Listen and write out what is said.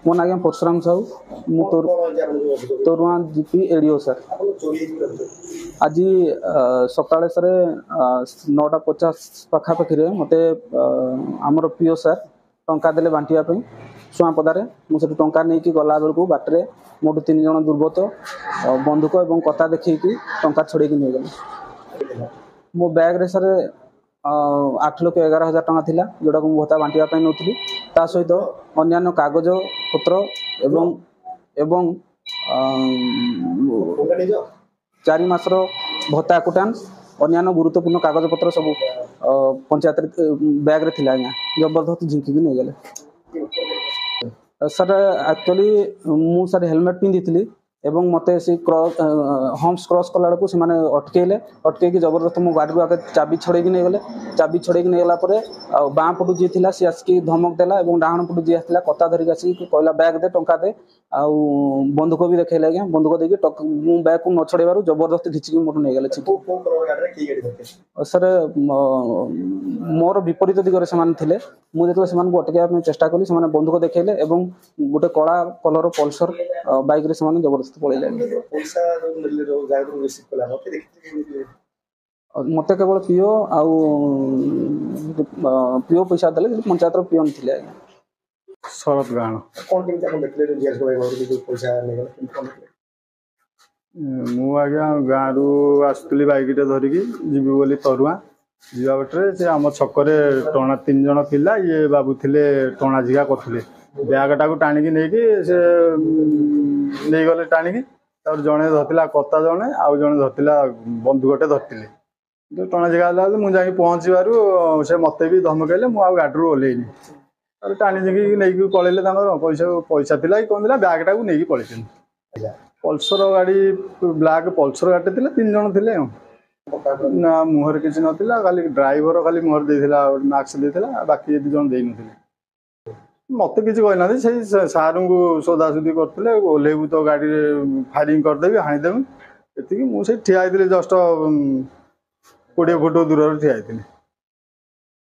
मो ना आज्ञा परशुराम साहू मु तोरुआ जीपी एडीओ सर आज सकाଳେ सर 9:50 पाखापाखि मते आमर पीओ सर टंका देले बांटिया सुआपदार मुझे टंका नहीं गला बेलू बाटे मोटू 3 जन दुर्बृत्त बंदूक और कता देखी टंका छड़े नहीं गले मो बैग रे सर 8,11,000 टंका थिला जोटा को भत्ता बांटिया नौली ता सहित अन्य कागज पत्र एवं 4 मासर भत्ता अकुटांस अन्य गुरुत्वपूर्ण कागज पत्र सब पंचायत बैग रे थिला आज्ञा जबरदस्त झिंकी नहीं गले सर एक्चुअली मु सर हेलमेट पिंधि एवं मते से हम्स क्रॉस कला बेलू से अटकैले जबरदस्त मो गाड़ी आगे चाबी छड़े नहीं गले चाबी छड़े नहीं गला बाँ पटू जी थी सी आसिक धमक देला डाण पटू जी आसला कता धरिक आसिक कहला बैग दे टंका दे आउ बंदूक भी देखले आज्ञा बंदूक देखिए मु बैग को न छड़ेबार जबरदस्त घिचिक मोटू नहीं गले सर मोर विपरीत दिगरे से मुझे से अटक चेष्टा कली से बंदूक देखले गोटे कला कलर पल्सर बाइक रे जबरदस्त पड़े मत केवल पीओ पीओ पैसा देले पंचायत पीओन थे शरद गाण मु आज्ञा गाँव आसुली बाइक धरिकी जीवी बोली तरुआ जा बटे से आम छकरे टणा 3 जन पिला ये बाबू थे टणा झिका करते ब्यागटा को टाणिकी नहीं से नहीं गले टाणिकी जड़े धरला कता जड़े आउ जड़े धरला बंधुकटे धरते टणा झिका मुझे पहुँचबार से मत भी धमकैले मुझे गाड़ी ओह्लैनी टाणी झिकी नहीं पलैले पैसा पैसा थी कौन थी ब्यागटा को नहीं पलैन पल्सर गाड़ी ब्लैक पल्सर गाड़ी थी 3 जन थे ना मुहर किसी नाला खाली ड्राइवर खाली मुहर देता मास्क देता बाकी 2 जन दे मत कि कहना से सार को सोदासुदी करते ओह्लैबू तो गाड़ी फायरिंग करदेवी हाणीदेवी ये मुझे ठिया जस्ट 20 फुट दूर ठिया।